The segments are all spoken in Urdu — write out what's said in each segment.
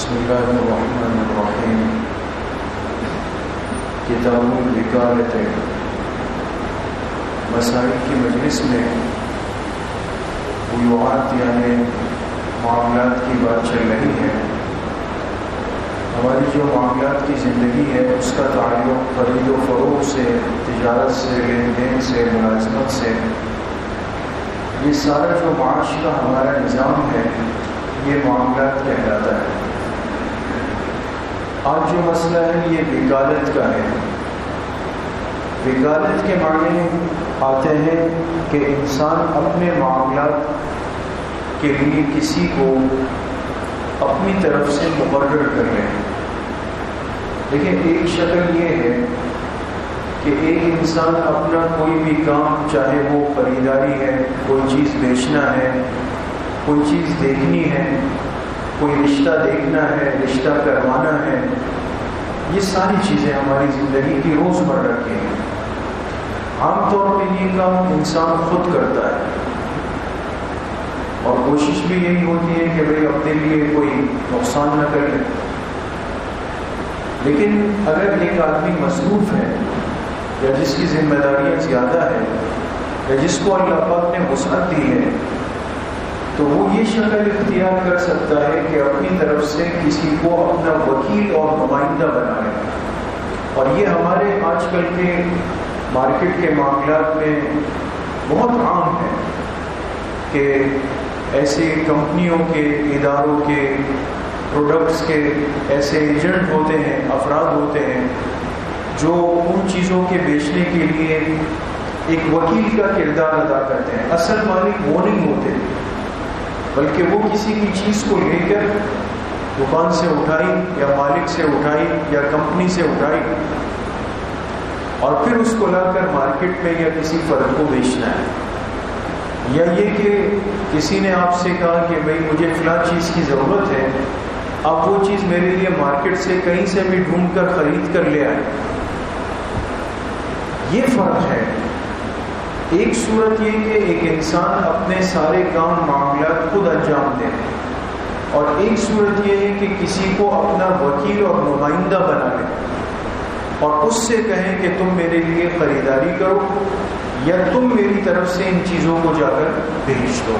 بسم اللہ الرحمن الرحیم۔ کتاب الوکالت مسائل کی مجلس میں بیوعات یعنی معاملات کی بات چل رہی ہے۔ ہماری جو معاملات کی زندگی ہے اس کا تعلق خرید و فروخت سے، تجارت سے، لین دین سے، ملازمت سے، یہ سارا جو معاش کا ہمارا نظام ہے یہ معاملات کہلاتا ہے۔ آج جو مسئلہ ہے یہ وکالت کا ہے۔ وکالت کے معنی آتے ہیں کہ انسان اپنے معاملات کے لیے کسی کو اپنی طرف سے مقرر کر لے۔ لیکن ایک شکل یہ ہے کہ ایک انسان اپنا کوئی بھی کام، چاہے وہ خریداری ہے، کوئی چیز بیچنا ہے، کوئی چیز دیکھنی ہے، کوئی رشتہ دیکھنا ہے، رشتہ کروانا ہے، یہ ساری چیزیں ہماری زندگی کی روزمرہ کی ہیں۔ عام طور پہ یہ کام انسان خود کرتا ہے اور کوشش بھی یہی ہوتی ہے کہ بھئی اپنے لیے کوئی نقصان نہ کر لے۔ لیکن اگر ایک آدمی مصروف ہے یا جس کی ذمہ داریاں زیادہ ہے یا جس کو اللہ پاک نے وسعت دی ہے تو وہ یہ شکل اختیار کر سکتا ہے کہ اپنی طرف سے کسی کو اپنا وکیل اور نمائندہ بنا لے۔ اور یہ ہمارے آج کل کے مارکیٹ کے معاملات میں بہت عام ہے کہ ایسے کمپنیوں کے، اداروں کے، پروڈکٹس کے ایسے ایجنٹ ہوتے ہیں، افراد ہوتے ہیں جو ان چیزوں کے بیچنے کے لیے ایک وکیل کا کردار ادا کرتے ہیں۔ اصل مالک وہ نہیں ہوتے بلکہ وہ کسی کی چیز کو لے کر دکان سے اٹھائی یا مالک سے اٹھائی یا کمپنی سے اٹھائی اور پھر اس کو لا کر مارکیٹ میں یا کسی فرد کو بیچنا ہے۔ یا یہ کہ کسی نے آپ سے کہا کہ بھئی مجھے فلاں چیز کی ضرورت ہے، آپ وہ چیز میرے لیے مارکیٹ سے کہیں سے بھی ڈھونڈ کر خرید کر لے آئے۔ یہ فرق ہے۔ ایک صورت یہ کہ ایک انسان اپنے سارے کام معاملات خود انجام دے، اور ایک صورت یہ ہے کہ کسی کو اپنا وکیل اور نمائندہ بنا لے اور اس سے کہیں کہ تم میرے لیے خریداری کرو یا تم میری طرف سے ان چیزوں کو جا کر بھیج دو۔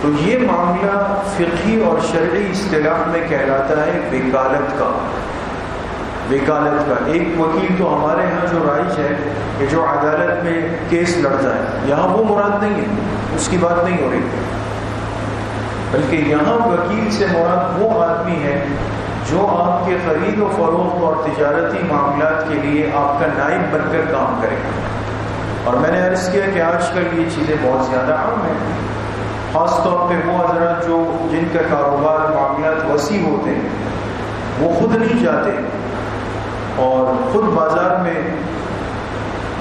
تو یہ معاملہ فقہی اور شرعی اصطلاح میں کہلاتا ہے وکالت کا۔ وکالت کا ایک وکیل تو ہمارے ہاں جو رائج ہے کہ جو عدالت میں کیس لڑتا ہے، یہاں وہ مراد نہیں ہے، اس کی بات نہیں ہو رہی، بلکہ یہاں وکیل سے مراد وہ آدمی ہے جو آپ کے خرید و فروخت اور تجارتی معاملات کے لیے آپ کا نائب بن کر کام کرے۔ اور میں نے عرض کیا کہ آج کل یہ چیزیں بہت زیادہ عام ہیں، خاص طور پہ وہ حضرات جو جن کا کاروبار معاملات وسیع ہوتے ہیں وہ خود نہیں جاتے اور خود بازار میں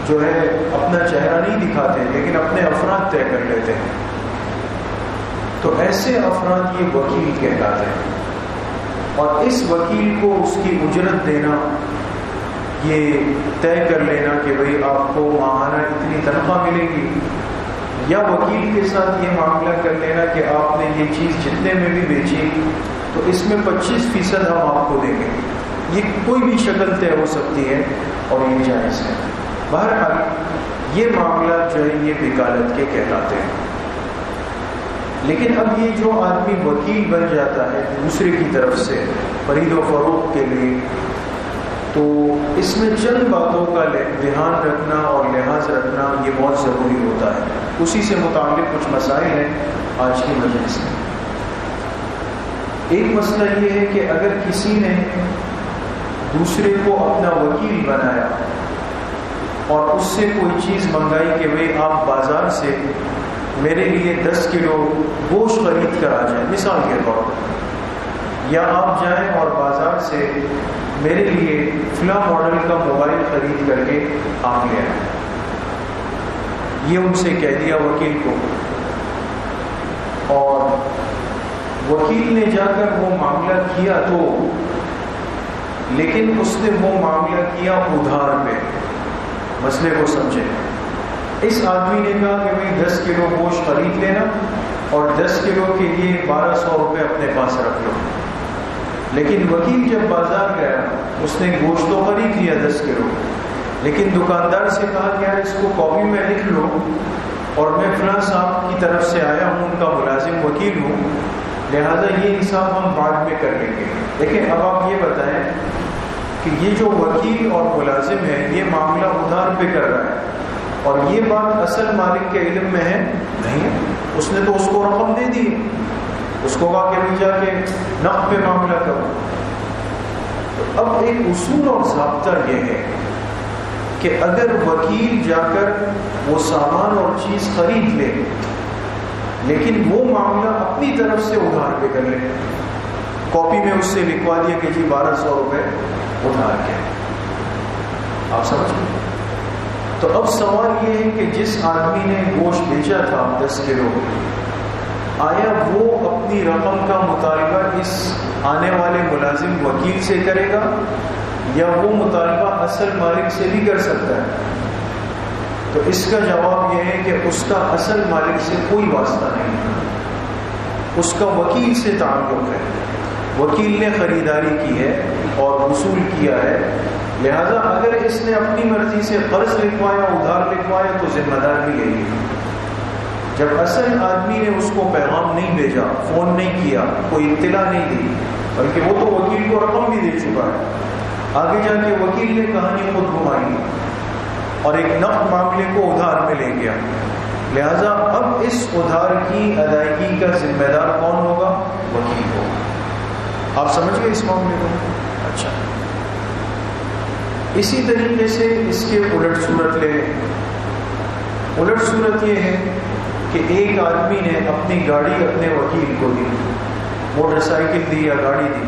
جو ہے اپنا چہرہ نہیں دکھاتے لیکن اپنے افراد طے کر لیتے ہیں، تو ایسے افراد یہ وکیل کہلاتے ہیں۔ اور اس وکیل کو اس کی اجرت دینا، یہ طے کر لینا کہ بھئی آپ کو ماہانہ اتنی تنخواہ ملے گی، یا وکیل کے ساتھ یہ معاملہ کر لینا کہ آپ نے یہ چیز جتنے میں بھی بیچی تو اس میں 25% ہم آپ کو دیں گے۔ یہ کوئی بھی شکل طے ہو سکتی ہے اور یہ جائز ہے۔ بہرحال یہ معاملات جو ہے یہ وکالت کے کہلاتے ہیں۔ لیکن اب یہ جو آدمی وکیل بن جاتا ہے دوسرے کی طرف سے خرید و فروخت کے لیے، تو اس میں چند باتوں کا دھیان رکھنا اور لحاظ رکھنا یہ بہت ضروری ہوتا ہے۔ اسی سے متعلق کچھ مسائل ہیں آج کی مجلس میں۔ ایک مسئلہ یہ ہے کہ اگر کسی نے دوسرے کو اپنا وکیل بنایا اور اس سے کوئی چیز منگائی کہ بھئی آپ بازار سے میرے لیے 10 کلو گوشت خرید کر آ جائیں، مثال کے طور پر، یا آپ جائیں اور بازار سے میرے لیے فلاں ماڈل کا موبائل خرید کر کے آپ لے آئیں، یہ ان سے کہہ دیا وکیل کو، اور وکیل نے جا کر وہ معاملہ کیا تو، لیکن اس نے وہ معاملہ کیا ادھار پہ۔ مسئلے کو سمجھیں، اس آدمی نے کہا کہ بھئی 10 کلو گوشت خرید لینا اور 10 کلو کے لیے 1200 روپے اپنے پاس رکھ لو۔ لیکن وکیل جب بازار گیا اس نے گوشت تو خرید لیا 10 کلو، لیکن دکاندار سے کہا کہ یار اس کو کاپی میں لکھ لو اور میں فلاں صاحب کی طرف سے آیا ہوں، ان کا ملازم وکیل ہوں، لہذا یہ حساب ہم بعد میں کر لیں گے۔ دیکھیں اب آپ یہ بتائیں کہ یہ جو وکیل اور ملازم ہے یہ معاملہ ادھار پہ کر رہا ہے اور یہ بات اصل مالک کے علم میں ہے نہیں، اس نے تو اس کو رقم دے دی، اس کو کہا کہ بھی جا کے نقد پہ معاملہ کرو۔ تو اب ایک اصول اور ضابطہ یہ ہے کہ اگر وکیل جا کر وہ سامان اور چیز خرید لے لیکن وہ معاملہ اپنی طرف سے ادھار پہ کر لے، کاپی میں اس سے لکھوا دیا کہ جی 1200 روپے ادھار کے، آپ سمجھ گئے؟ تو اب سوال یہ ہے کہ جس آدمی نے گوشت بیچا تھا 10 کلو، آیا وہ اپنی رقم کا مطالبہ اس آنے والے ملازم وکیل سے کرے گا یا وہ مطالبہ اصل مالک سے بھی کر سکتا ہے؟ تو اس کا جواب یہ ہے کہ اس کا اصل مالک سے کوئی واسطہ نہیں ہے، اس کا وکیل سے تعلق ہے، وکیل نے خریداری کی ہے اور وصول کیا ہے، لہذا اگر اس نے اپنی مرضی سے قرض لکھوایا ادھار لکھوایا تو ذمہ دار بھی یہی ہے۔ جب اصل آدمی نے اس کو پیغام نہیں بھیجا، فون نہیں کیا، کوئی اطلاع نہیں دی، بلکہ وہ تو وکیل کو رقم بھی دے چکا ہے، آگے جا کے وکیل نے کہانی خود گھمائی اور ایک نقد معاملے کو ادھار میں لے گیا، لہذا اب اس ادھار کی ادائیگی کا ذمہ دار کون ہوگا؟ وکیل ہوگا۔ آپ سمجھ گئے اس معاملے کو؟ اچھا، اسی طریقے سے اس کے الٹ صورت لے، الٹ صورت یہ ہے کہ ایک آدمی نے اپنی گاڑی اپنے وکیل کو دی، موٹر سائیکل دی یا گاڑی دی،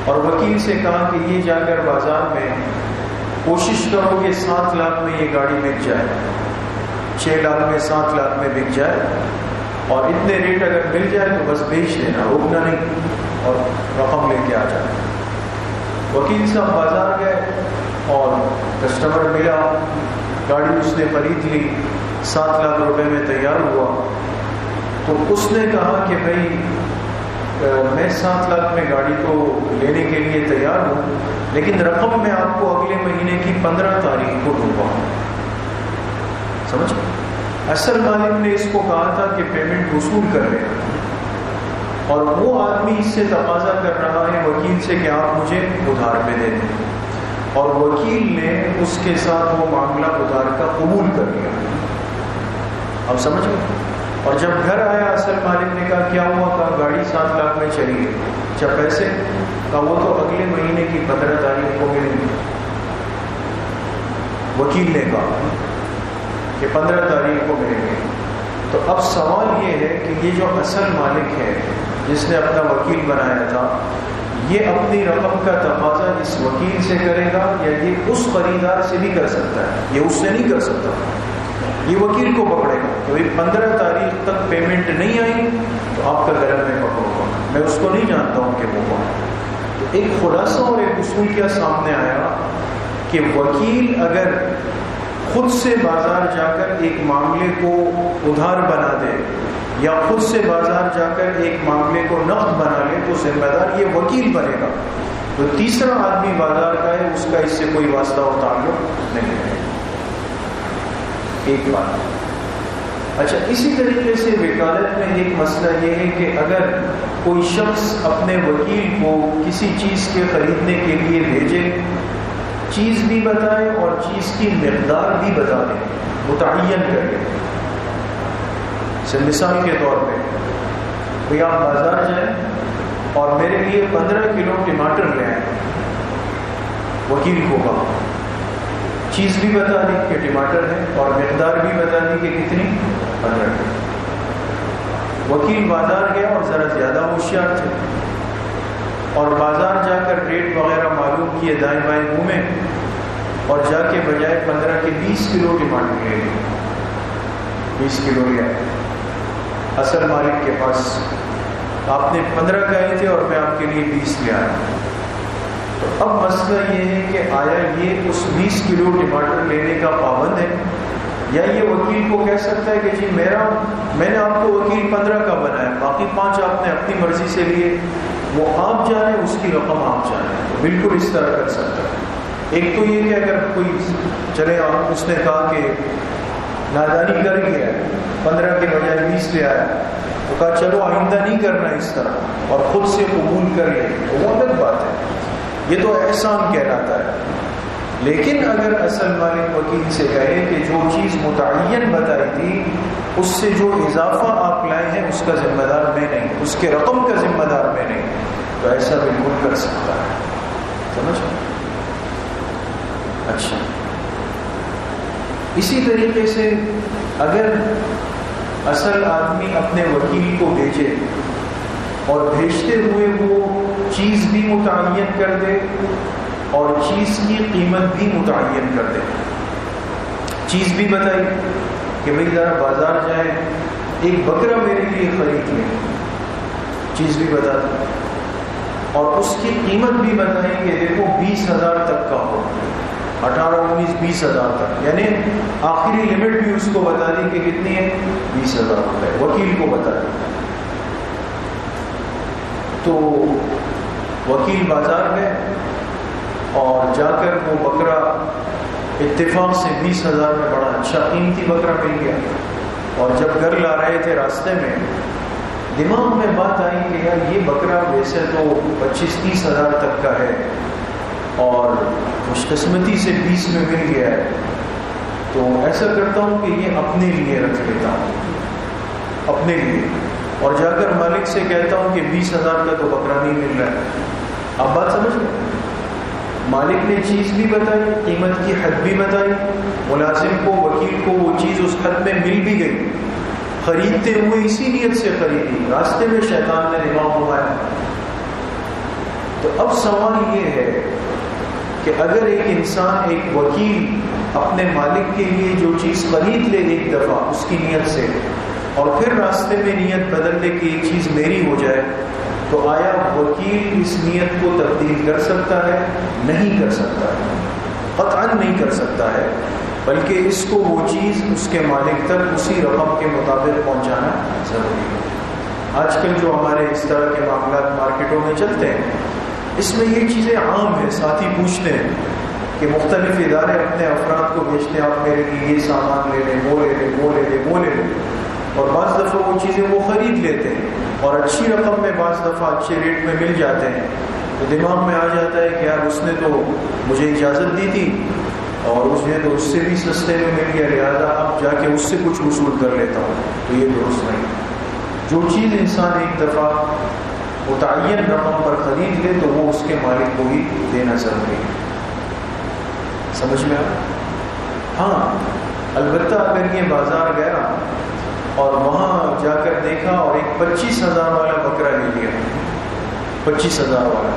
اور وکیل سے کہا کہ یہ جا کر بازار میں کوشش کرو کہ 7 لاکھ میں یہ گاڑی بک جائے، 6 لاکھ میں 7 لاکھ میں بک جائے، اور اتنے ریٹ اگر مل جائے تو بس بیچ دینا، روکنا نہیں، اور رقم لے کے آ جائے۔ وکیل صاحب بازار گئے اور کسٹمر ملا، گاڑی اس نے خرید لی، 7 لاکھ روپے میں تیار ہوا، تو اس نے کہا کہ بھائی میں 7 لاکھ میں گاڑی تو لینے کے لیے تیار ہوں، لیکن رقم میں آپ کو اگلے مہینے کی 15 تاریخ کو دوں گا۔ سمجھ؟ اصل مالک نے اس کو کہا تھا کہ پیمنٹ وصول کر لے، اور وہ آدمی اس سے تقاضا کر رہا ہے وکیل سے کہ آپ مجھے ادھار پہ دے دیں، اور وکیل نے اس کے ساتھ وہ معاملہ ادھار کا قبول کر لیا۔ اب سمجھ گئے؟ اور جب گھر آیا اصل مالک نے کہا کیا ہوا؟ کہا گاڑی 7 لاکھ میں چلی گئی۔ اچھا پیسے؟ کہا وہ تو اگلے مہینے کی 15 تاریخ کو ملیں گے۔ وکیل نے کہا کہ 15 تاریخ کو ملیں گے۔ تو اب سوال یہ ہے کہ یہ جو اصل مالک ہے جس نے اپنا وکیل بنایا تھا، یہ اپنی رقم کا تقاضا اس وکیل سے کرے گا یا یہ اس خریدار سے بھی کر سکتا ہے؟ یہ اس سے نہیں کر سکتا، یہ وکیل کو پکڑے گا کہ 15 تاریخ تک پیمنٹ نہیں آئی تو آپ کا گلا میں پکڑوں گا، میں اس کو نہیں جانتا ہوں کہ وہ کون ہے۔ تو ایک خلاصہ اور ایک اصول کیا سامنے آیا کہ وکیل اگر خود سے بازار جا کر ایک معاملے کو ادھار بنا دے یا خود سے بازار جا کر ایک معاملے کو نقد بنا لے تو ذمہ دار یہ وکیل بنے گا، تو تیسرا آدمی بازار کا ہے اس کا اس سے کوئی واسطہ و تعلق نہیں ہے۔ ایک بات۔ اچھا، اسی طریقے سے وکالت میں ایک مسئلہ یہ ہے کہ اگر کوئی شخص اپنے وکیل کو کسی چیز کے خریدنے کے لیے بھیجے، چیز بھی بتائے اور چیز کی مقدار بھی بتا دے، متعین کر دے۔ مثال کے طور پہ کوئی آپ بازار جائیں اور میرے لیے 15 کلو ٹماٹر لے آئیں، وکیل کو کہا، چیز بھی بتا دی کہ ٹماٹر ہے اور مقدار بھی بتا دی کہ کتنی، 15 کلو۔ وکیل بازار گیا اور ذرا زیادہ ہوشیار تھے اور بازار جا کر ریٹ وغیرہ معلوم کیے، دائیں بائیں گھومے اور جا کے بجائے 15 کے 20 کلو ٹماٹر لے لیے، 20 کلو لیا اصل مالک کے پاس۔ آپ نے 15 کہے تھے اور میں آپ کے لیے 20 لے آیا۔ تو اب مسئلہ یہ ہے کہ آیا یہ اس 20 کلو ٹماٹر لینے کا پابند ہے یا یہ وکیل کو کہہ سکتا ہے کہ جی میں نے آپ کو وکیل 15 کا بنایا، باقی 5 آپ نے اپنی مرضی سے لیے، وہ آپ جانے اس کی رقم آپ جانے، تو بالکل اس طرح کر سکتا ہے۔ ایک تو یہ کہ اگر کوئی چلے اس نے کہا کہ نادانی کر گیا 15 کے بجائے 20 لے آیا، تو کہا چلو آئندہ نہیں کرنا اس طرح، اور خود سے قبول کر لے، تو وہ الگ بات ہے، یہ تو احسان کہلاتا ہے۔ لیکن اگر اصل مالک وکیل سے کہے کہ جو چیز متعین بتائی تھی اس سے جو اضافہ آپ لائے ہیں اس کا ذمہ دار میں نہیں، اس کے رقم کا ذمہ دار میں نہیں، تو ایسا بالکل کر سکتا ہے۔ سمجھ؟ اچھا، اسی طریقے سے اگر اصل آدمی اپنے وکیل کو بھیجے اور بھیجتے ہوئے وہ چیز بھی متعین کر دے اور چیز کی قیمت بھی متعین کر دے، چیز بھی بتائی کہ بھئی ذرا بازار جائیں ایک بکرا میرے لیے خرید لیں، چیز بھی بتا دی، اور اس کی قیمت بھی بتائی کہ دیکھو 20,000 تک کا ہو، 18, 19, 20,000 تک، یعنی آخری لمٹ بھی اس کو بتا دی کہ کتنی ہے، 20,000 روپے، وکیل کو بتا دی۔ تو وکیل بازار گئے اور جا کر وہ بکرا اتفاق سے 20,000 میں بڑا اچھا قیمتی بکرا مل گیا، اور جب گھر لا رہے تھے راستے میں دماغ میں بات آئی کہ یار یہ بکرا ویسے تو 25-30 ہزار تک کا ہے اور خوش قسمتی سے 20 میں مل گیا ہے، تو ایسا کرتا ہوں کہ یہ اپنے لیے رکھ لیتا ہوں، اپنے لیے، اور جا کر مالک سے کہتا ہوں کہ 20,000 کا تو بکرا نہیں مل رہا ہے۔ آپ بات سمجھ گئے؟ مالک نے چیز بھی بتائی، قیمت کی حد بھی بتائی، ملازم کو، وکیل کو وہ چیز اس حد میں مل بھی گئی، خریدتے ہوئے اسی نیت سے خریدی، راستے میں شیطان نے دماغ گھمایا۔ تو اب سوال یہ ہے کہ اگر ایک انسان، ایک وکیل اپنے مالک کے لیے جو چیز خرید لے ایک دفعہ اس کی نیت سے، اور پھر راستے میں نیت بدل لے کہ یہ چیز میری ہو جائے، تو آیا وکیل اس نیت کو تبدیل کر سکتا ہے؟ نہیں کر سکتا ہے، قطعاً نہیں کر سکتا ہے، بلکہ اس کو وہ چیز اس کے مالک تک اسی رقم کے مطابق پہنچانا ضروری ہے۔ آج کل جو ہمارے اس طرح کے معاملات مارکیٹوں میں چلتے ہیں، اس میں یہ چیزیں عام ہیں، ساتھی پوچھتے ہیں کہ مختلف ادارے اپنے افراد کو بھیجتے ہیں، آپ میرے لیے یہ سامان لے لیں، وہ لے لیں، وہ لے لیں، وہ لے لیں، اور بعض دفعہ وہ چیزیں وہ خرید لیتے ہیں اور اچھی رقم میں، بعض دفعہ اچھے ریٹ میں مل جاتے ہیں، تو دماغ میں آ جاتا ہے کہ یار اس نے تو مجھے اجازت دی تھی اور اس نے تو اس سے بھی سستے میں مل گیا، لہٰذا اب جا کے اس سے کچھ وصول کر لیتا ہوں، تو یہ درست نہیں۔ جو چیز انسان ایک دفعہ متعین رقم پر خرید لے تو وہ اس کے مالک کو ہی دینا ضروری ہے۔ سمجھ میں آ؟ ہاں، البتہ اگر یہ بازار گیا اور وہاں جا کر دیکھا اور ایک 25,000 والا بکرا لے لیا، 25,000 والا،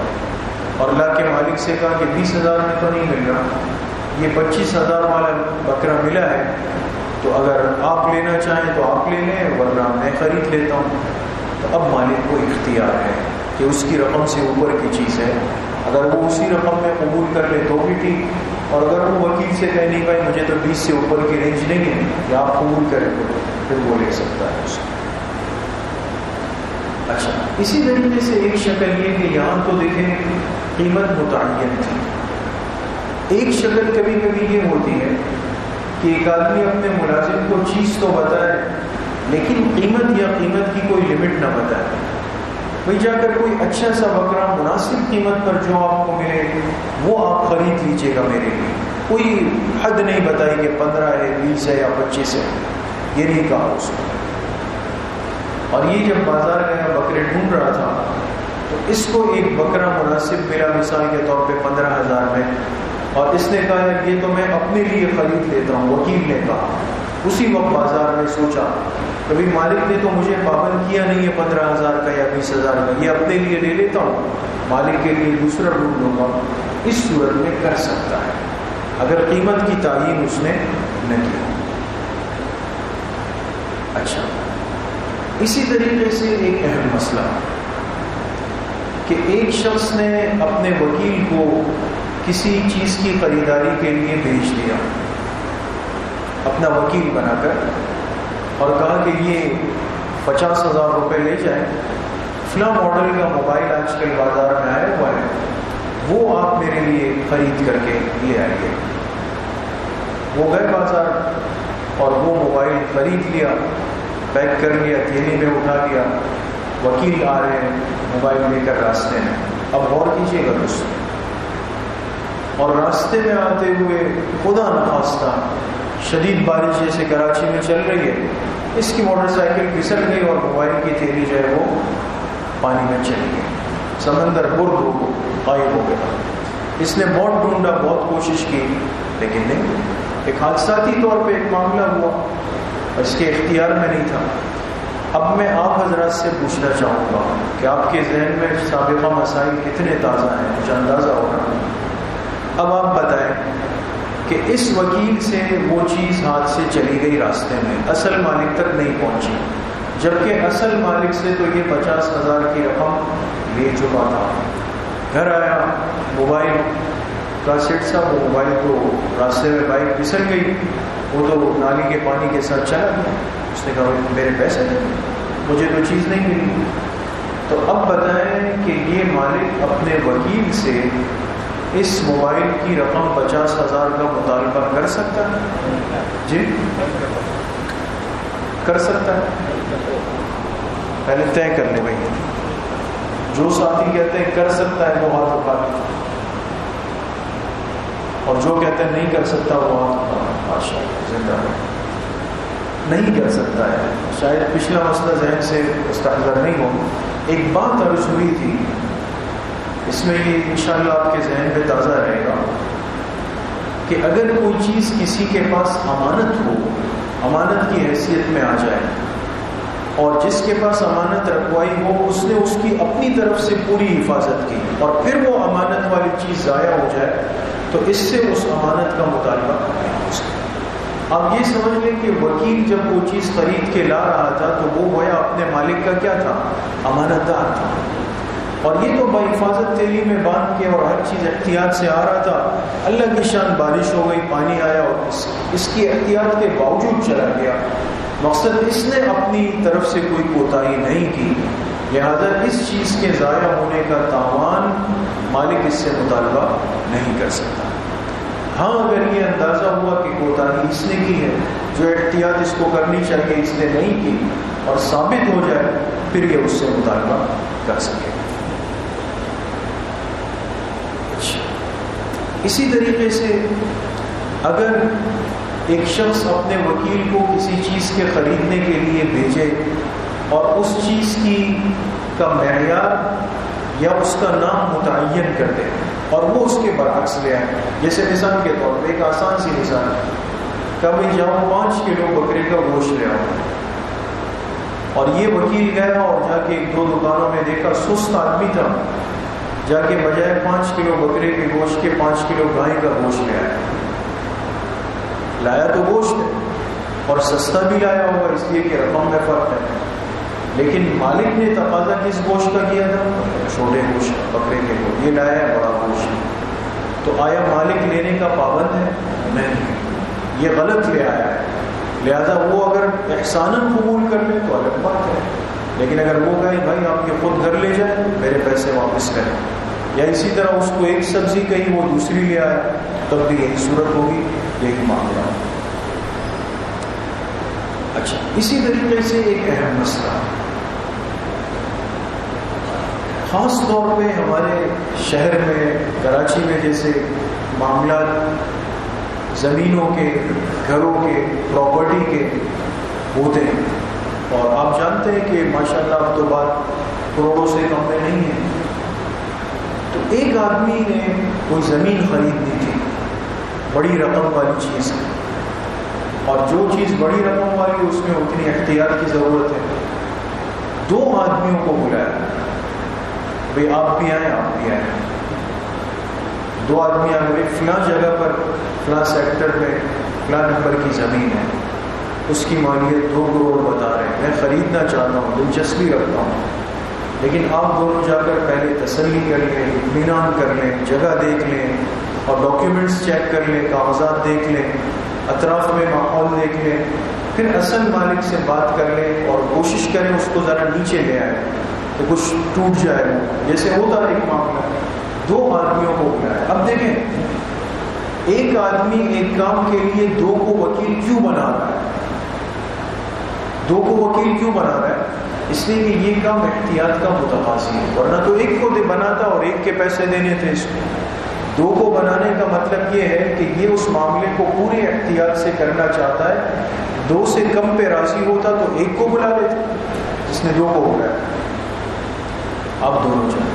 اور اللہ کے مالک سے کہا کہ 20,000 میں تو نہیں مل رہا، یہ 25,000 والا بکرا ملا ہے، تو اگر آپ لینا چاہیں تو آپ لے لیں ورنہ میں خرید لیتا ہوں، تو اب مالک کو اختیار ہے کہ اس کی رقم سے اوپر کی چیز ہے، اگر وہ اسی رقم میں قبول کر لے تو بھی ٹھیک، اور اگر وہ وکیل سے کہہ نہیں بھائی مجھے تو 20 سے اوپر کی رینج نہیں ہے یا آپ قبول کریں تو پھر وہ لے سکتا ہے اس کو۔ اچھا، اسی طریقے سے ایک شکل یہ کہ یہاں تو دیکھیں قیمت متعین تھی، ایک شکل کبھی کبھی یہ ہوتی ہے کہ ایک آدمی اپنے ملازم کو چیز تو بتائے لیکن قیمت یا قیمت کی کوئی لمٹ نہ بتائے، بھئی جا کر کوئی اچھا سا بکرا مناسب قیمت پر جو آپ کو ملے وہ آپ خرید لیجئے گا میرے لیے، کوئی حد نہیں بتائی کہ 15 ہے، 20 ہے یا 25 ہے، یہ نہیں کہا اس کو۔ اور یہ جب بازار گیا بکرے ڈھونڈ رہا تھا تو اس کو ایک بکرا مناسب ملا، مثال کے طور پہ 15,000 میں، اور اس نے کہا یہ تو میں اپنے لیے خرید لیتا ہوں، وکیل نے کہا۔ اسی وقت بازار میں سوچا کبھی مالک نے تو مجھے پابند کیا نہیں ہے 15,000 کا یا 20,000 کا، یہ اپنے لیے لے لیتا ہوں، مالک کے لیے دوسرا ڈھونڈ لوں گا، اس صورت میں کر سکتا ہے اگر قیمت کی تعیین اس نے نہ کی۔ اچھا، اسی طریقے سے ایک اہم مسئلہ کہ ایک شخص نے اپنے وکیل کو کسی چیز کی خریداری کے لیے بھیج دیا، اپنا وکیل بنا کر، اور کہا کہ یہ 50,000 روپے لے جائیں، فلاں ماڈل کا موبائل آج کل بازار میں آیا ہوا ہے، وہ آپ میرے لیے خرید کر کے لے آئیے۔ وہ گئے بازار اور وہ موبائل خرید لیا، پیک کر لیا، تھیلی میں اٹھا لیا، وکیل آ رہے ہیں موبائل لے کر راستے میں۔ اب غور کیجیے گا دوستوں، اور راستے میں آتے ہوئے خدا نخواستہ شدید بارش جیسے کراچی میں چل رہی ہے، اس کی موٹر سائیکل پھسل گئی اور موبائل کی تھیلی جو ہے وہ پانی میں چلی گئی، سمندر برد ہو غائب ہو گیا۔ اس نے بہت ڈھونڈا، بہت کوشش کی، لیکن نہیں۔ ایک حادثاتی طور پہ ایک معاملہ ہوا، اس کے اختیار میں نہیں تھا۔ اب میں آپ حضرات سے پوچھنا چاہوں گا کہ آپ کے ذہن میں سابقہ مسائل کتنے تازہ ہیں، مجھے اندازہ ہوگا۔ اب آپ بتائیں کہ اس وکیل سے وہ چیز ہاتھ سے چلی گئی راستے میں، اصل مالک تک نہیں پہنچی، جبکہ اصل مالک سے تو یہ 50,000 کی رقم لے چکا تھا۔ گھر آیا، موبائل کا سیٹ تھا، وہ موبائل کو راستے میں بائک پھسل گئی، وہ تو نالی کے پانی کے ساتھ چلا گیا۔ اس نے کہا میرے پیسے دیں، مجھے تو چیز نہیں ملی۔ تو اب بتائیں کہ یہ مالک اپنے وکیل سے اس موبائل کی رقم 50,000 کا مطالبہ کر سکتا ہے؟ جی کر سکتا ہے؟ پہلے طے کر لیں بھائی، جو ساتھی کہتے ہیں کر سکتا ہے وہ ہاتھ اٹھا لیں، اور جو کہتے ہیں نہیں کر سکتا وہ ہاتھ اٹھا لیں۔ ماشاء اللہ، زندہ ہے۔ نہیں کر سکتا ہے، شاید پچھلا مسئلہ ذہن سے مستحضر نہیں ہو۔ ایک بات عرض ہوئی تھی، اس میں یہ انشاءاللہ آپ کے ذہن میں تازہ رہے گا کہ اگر کوئی چیز کسی کے پاس امانت ہو، امانت کی حیثیت میں آ جائے، اور جس کے پاس امانت رکھوائی ہو اس نے اس کی اپنی طرف سے پوری حفاظت کی، اور پھر وہ امانت والی چیز ضائع ہو جائے تو اس سے اس امانت کا مطالبہ نہیں ہو سکتا۔ آپ یہ سمجھ لیں کہ وکیل جب وہ چیز خرید کے لا رہا تھا تو وہ گویا اپنے مالک کا کیا تھا؟ امانت دار تھا، اور یہ تو بحفاظت تھیلی میں باندھ کے اور ہر چیز احتیاط سے آ رہا تھا۔ اللہ کی شان بارش ہو گئی، پانی آیا، اور اس کی احتیاط کے باوجود چلا گیا۔ مقصد اس نے اپنی طرف سے کوئی کوتاہی نہیں کی، لہذا اس چیز کے ضائع ہونے کا تاوان مالک اس سے مطالبہ نہیں کر سکتا۔ ہاں اگر یہ اندازہ ہوا کہ کوتاہی اس نے کی ہے، جو احتیاط اس کو کرنی چاہیے اس نے نہیں کی، اور ثابت ہو جائے، پھر یہ اس سے مطالبہ کر سکے۔ اسی طریقے سے اگر ایک شخص اپنے وکیل کو کسی چیز کے خریدنے کے لیے بھیجے اور اس چیز کا معیار یا اس کا نام متعین کر دے اور وہ اس کے برعکس لے آئے، جیسے مثال کے طور پہ ایک آسان سی مثال، کبھی جاؤ 5 کلو بکرے کا گوشت لے آؤ، اور یہ وکیل گیا اور جا کے 1-2 دکانوں میں دیکھا، سست آدمی تھا، جا کے بجائے 5 کلو بکرے کے گوشت کے 5 کلو گائے کا گوشت لے آیا۔ لایا تو گوشت ہے اور سستا بھی لایا ہوگا اس لیے کہ رقم میں فرق ہے، لیکن مالک نے تقاضا کس گوشت کا کیا تھا؟ چھوٹے گوشت، بکرے کے گوشت، یہ لایا ہے بڑا گوشت، تو آیا مالک لینے کا پابند ہے؟ نہیں، یہ غلط لے آیا ہے، لہذا وہ اگر احساناً قبول کر لے تو الگ بات ہے، لیکن اگر وہ کہے بھائی آپ یہ خود گھر لے جائیں، میرے پیسے واپس کریں، یا اسی طرح اس کو ایک سبزی کہی وہ دوسری لے آیا، تب بھی یہی صورت ہوگی، یہی معاملہ۔ اچھا، اسی طریقے سے ایک اہم مسئلہ، خاص طور پہ ہمارے شہر میں کراچی میں جیسے معاملات زمینوں کے، گھروں کے، پراپرٹی کے ہوتے ہیں، اور آپ جانتے ہیں کہ ماشاءاللہ اب تو بات کروڑوں سے کم میں نہیں ہے۔ تو ایک آدمی نے کوئی زمین خریدنی تھی، بڑی رقم والی چیز ہے، اور جو چیز بڑی رقم والی اس میں اتنی احتیاط کی ضرورت ہے۔ 2 آدمیوں کو بلایا، بھئی آپ بھی آئیں، آپ بھی آئیں۔ 2 آدمی آ گئے، فلاں جگہ پر فلاں سیکٹر میں فلاں نمبر کی زمین ہے، اس کی مالیت 2 کروڑ بتا رہے ہیں، میں خریدنا چاہتا ہوں، دلچسپی رکھتا ہوں، لیکن آپ دونوں جا کر پہلے تسلی کر لیں، اطمینان کر لیں، جگہ دیکھ لیں، اور ڈاکیومنٹس چیک کر لیں، کاغذات دیکھ لیں، اطراف میں ماحول دیکھ لیں، پھر اصل مالک سے بات کر لیں اور کوشش کریں اس کو ذرا نیچے لے آئیں، تو کچھ ٹوٹ جائے گا، جیسے ہوتا ہے ایک معاملہ، 2 آدمیوں کو بلایا. اب دیکھیں ایک آدمی ایک کام کے لیے 2 کو وکیل کیوں بنا رہا ہے؟ 2 کو وکیل کیوں بنا رہا ہے؟ اس لیے کہ یہ کام احتیاط کا متقاضی ہے، ورنہ تو ایک کو بناتا اور ایک کے پیسے دینے تھے. اس کو 2 کو بنانے کا مطلب یہ ہے کہ یہ اس معاملے کو پورے احتیاط سے کرنا چاہتا ہے. 2 سے کم پہ راضی ہوتا تو ایک کو بلا لیتے، جس نے 2 کو بلایا. اب دونوں چلے.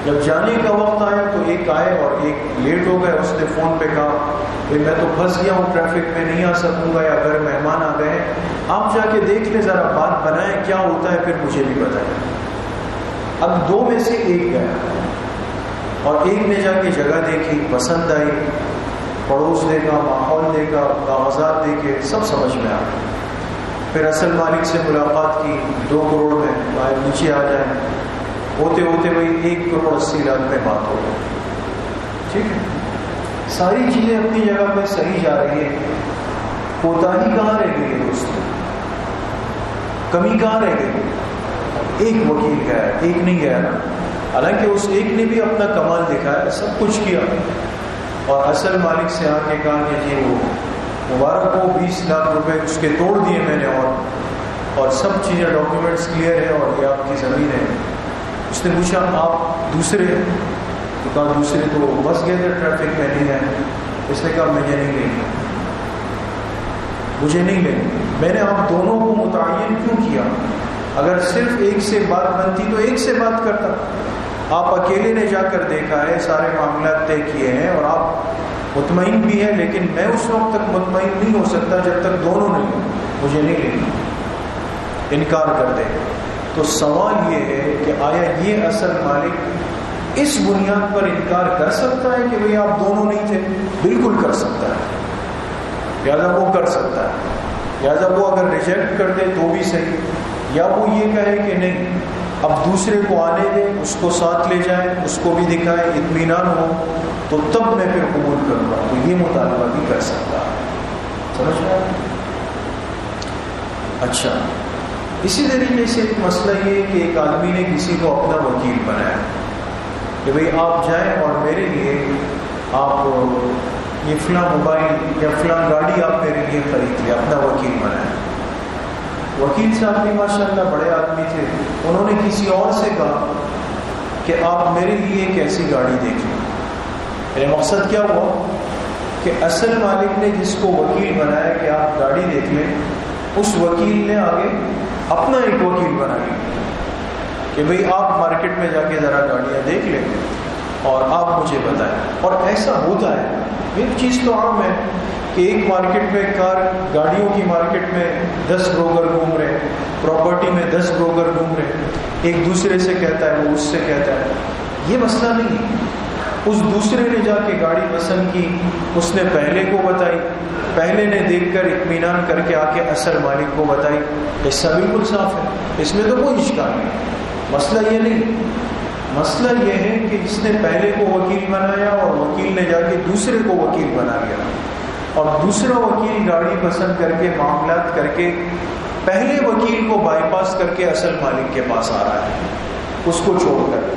جب جانے کا وقت آیا تو ایک آئے اور ایک لیٹ ہو گئے. اس نے فون پہ کہا کہ میں تو پھنس گیا ہوں، ٹریفک میں نہیں آ سکوں گا، یا گھر مہمان آ گئے. آپ جا کے دیکھ لیں ذرا، بات بنائیں کیا ہوتا ہے، پھر مجھے بھی بتائیں. اب 2 میں سے ایک گیا اور ایک نے جا کے جگہ دیکھی، پسند آئی، پڑوس دیکھا، ماحول دیکھا، کاغذات دیکھے، سب سمجھ میں آ گیا. پھر اصل مالک سے ملاقات کی، 2 کروڑ میں باہر نیچے آ جائیں. ہوتے ہوتے بھائی 1 کروڑ 80 لاکھ میں بات ہو گئی. ٹھیک ہے، ساری چیزیں اپنی جگہ پہ صحیح جا رہی ہے. کوتاہی کہاں رہ گئی ہے دوستوں؟ کمی کہاں رہ گئی؟ ایک وکیل گیا ہے، ایک نہیں گیا نا. حالانکہ اس ایک نے بھی اپنا کمال دکھایا، سب کچھ کیا، اور اصل مالک سے آ کے کہا کہ جی وہ مبارک ہو، 20 لاکھ روپے اس کے توڑ دیے میں نے، اور سب چیزیں ڈاکیومنٹس کلیئر ہیں اور یہ آپ کی زمین ہے. اس نے پوچھا آپ دوسرے؟ تو کہا دوسرے تو بس گئے تھے ٹریفک میں، نہیں ہے. اس نے کہا مجھے نہیں لیں گے، مجھے نہیں لیں گے. میں نے آپ دونوں کو متعین کیوں کیا؟ اگر صرف ایک سے بات بنتی تو ایک سے بات کرتا. آپ اکیلے نے جا کر دیکھا ہے، سارے معاملات طے کیے ہیں اور آپ مطمئن بھی ہیں، لیکن میں اس وقت تک مطمئن نہیں ہو سکتا جب تک دونوں نہیں ہوں. مجھے نہیں لیں، انکار کر دے. تو سوال یہ ہے کہ آیا یہ اصل مالک اس بنیاد پر انکار کر سکتا ہے کہ بھئی آپ دونوں نہیں تھے؟ بالکل کر سکتا ہے. لہٰذا وہ کر سکتا ہے. لہٰذا وہ اگر ریجیکٹ کر دے تو بھی صحیح، یا وہ یہ کہے کہ نہیں اب دوسرے کو آنے دیں، اس کو ساتھ لے جائیں، اس کو بھی دکھائیں، اطمینان ہو، تو تب میں پھر قبول کروں گا. تو یہ مطالبہ بھی کر سکتا ہے. سمجھ میں؟ اچھا، اسی طریقے سے ایک مسئلہ یہ ہے کہ ایک آدمی نے کسی کو اپنا وکیل بنایا کہ بھئی آپ جائیں اور میرے لیے آپ یہ فلاں موبائل یا فلاں گاڑی آپ میرے لیے خرید لیں. اپنا وکیل بنایا. وکیل صاحب بھی ماشاءاللہ بڑے آدمی تھے، انہوں نے کسی اور سے کہا کہ آپ میرے لیے ایک ایسی گاڑی دیکھ لیں. میرا مقصد کیا ہوا کہ اصل مالک نے جس کو وکیل بنایا کہ آپ گاڑی دیکھ لیں، اس وکیل نے آگے اپنا ایک وکیل بنا لیا کہ بھئی آپ مارکیٹ میں جا کے ذرا گاڑیاں دیکھ لیں اور آپ مجھے بتائیں. اور ایسا ہوتا ہے، ایک چیز تو عام ہے کہ ایک مارکیٹ میں گاڑیوں کی مارکیٹ میں 10 بروکر گھوم رہے، پراپرٹی میں 10 بروکر گھوم رہے، ایک دوسرے سے کہتا ہے، وہ اس سے کہتا ہے. یہ مسئلہ نہیں ہے. اس دوسرے نے جا کے گاڑی پسند کی، اس نے پہلے کو بتائی، پہلے نے دیکھ کر اطمینان کر کے آ کے اصل مالک کو بتائی. حصہ بالکل صاف ہے، اس میں تو کوئی اشکال نہیں. مسئلہ یہ نہیں، مسئلہ یہ ہے کہ اس نے پہلے کو وکیل بنایا اور وکیل نے جا کے دوسرے کو وکیل بنا لیا، اور دوسرا وکیل گاڑی پسند کر کے معاملات کر کے پہلے وکیل کو بائی پاس کر کے اصل مالک کے پاس آ رہا ہے، اس کو چھوڑ کر.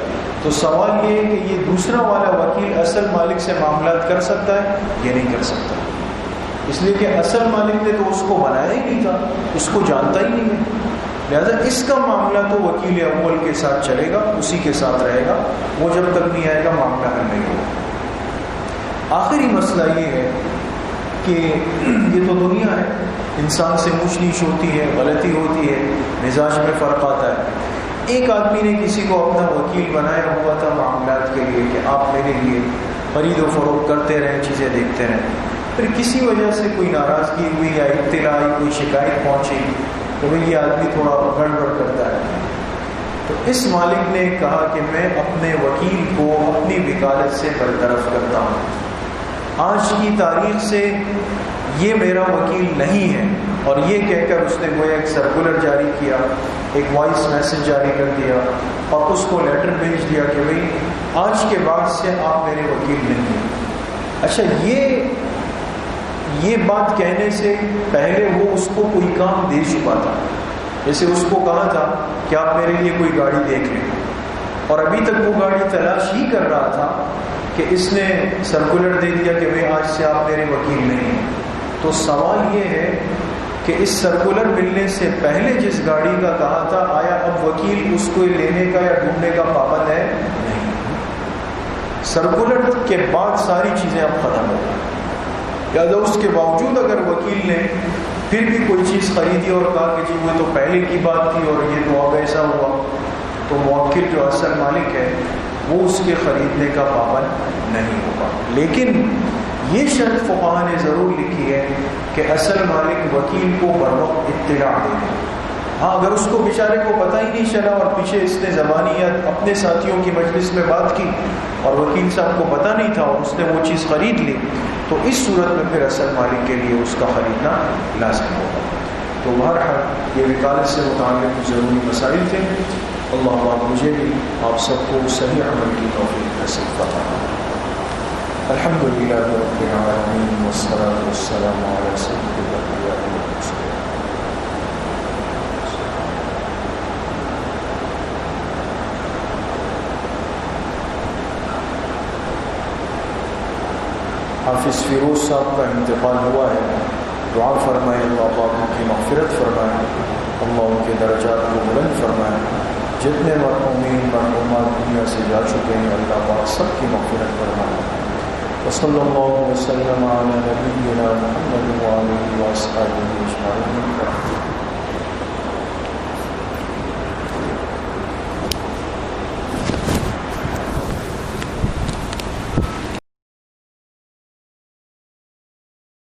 تو سوال یہ ہے کہ یہ دوسرا والا وکیل اصل مالک سے معاملات کر سکتا ہے؟ یہ نہیں کر سکتا، اس لیے کہ اصل مالک نے تو اس کو بنایا ہی نہیں تھا، اس کو جانتا ہی نہیں ہے. لہذا اس کا معاملہ تو وکیل اول کے ساتھ چلے گا، اسی کے ساتھ رہے گا، وہ جب تک نہیں آئے گا معاملہ حل نہیں ہوگا. آخری مسئلہ یہ ہے کہ یہ تو دنیا ہے، انسان سے اونچ نیچ ہوتی ہے، غلطی ہوتی ہے، مزاج میں فرق آتا ہے. ایک آدمی نے کسی کو اپنا وکیل بنایا ہوا تھا معاملات کے لیے کہ آپ میرے لیے خرید و فروخت کرتے رہیں، چیزیں دیکھتے رہیں. پھر کسی وجہ سے کوئی ناراضگی ہوئی یا اطلاع آئی، کوئی شکایت پہنچی تو بھئی یہ آدمی تھوڑا گڑبڑ کرتا ہے. تو اس مالک نے کہا کہ میں اپنے وکیل کو اپنی وکالت سے برطرف کرتا ہوں، آج کی تاریخ سے یہ میرا وکیل نہیں ہے. اور یہ کہہ کر اس نے گویا ایک سرکولر جاری کیا، ایک وائس میسج جاری کر دیا اور اس کو لیٹر بھیج دیا کہ بھئی آج کے بعد سے آپ میرے وکیل نہیں ہیں. اچھا، یہ بات کہنے سے پہلے وہ اس کو کوئی کام دے چکا تھا، جیسے اس کو کہا تھا کہ آپ میرے لیے کوئی گاڑی دیکھ لیں، اور ابھی تک وہ گاڑی تلاش ہی کر رہا تھا کہ اس نے سرکولر دے دیا کہ میں آج سے آپ میرے وکیل نہیں ہیں۔ تو سوال یہ ہے کہ اس سرکولر ملنے سے پہلے جس گاڑی کا کہا تھا، آیا اب وکیل اس کو لینے کا یا ڈھونڈنے کا پابند ہے؟ نہیں۔ سرکولر کے بعد ساری چیزیں اب ختم ہو گئی، یا اس کے باوجود اگر وکیل نے پھر بھی کوئی چیز خریدی اور کہا کہ جی وہ تو پہلے کی بات تھی اور یہ تو اب ایسا ہوا، تو موکل جو اصل مالک ہے وہ اس کے خریدنے کا پابند نہیں ہوگا۔ لیکن یہ شرط فقہاء نے ضرور لکھی ہے کہ اصل مالک وکیل کو بروقت اطلاع دے دے۔ ہاں اگر اس کو بیچارے کو پتہ ہی نہیں چلا اور پیچھے اس نے زبانی یا اپنے ساتھیوں کی مجلس میں بات کی اور وکیل صاحب کو پتہ نہیں تھا اور اس نے وہ چیز خرید لی، تو اس صورت میں پھر اصل مالک کے لیے اس کا خریدنا لازم ہوگا۔ تو بہرحال یہ وکالت سے متعلق ضروری مسائل تھے۔ اللہ مجھے بھی آپ سب کو صحیح عمل کی توفیق نصیب فرمائے۔ الحمد للہ رب العالمین والصلاة والسلام علی سید الانبیاء والمرسلین۔ حافظ فیروز صاحب کا انتقال ہوا ہے، دعا فرمائے اللہ پاک ان کی مغفرت فرمائے، اللہ ان کے درجات کو بلند فرمائے۔ جتنے مرحومین مرحومات دنیا سے جا چکے ہیں اللہ پاک سب کی مغفرت فرمائے۔ وصلی اللہ وسلم علی نبینا محمد وعلیہ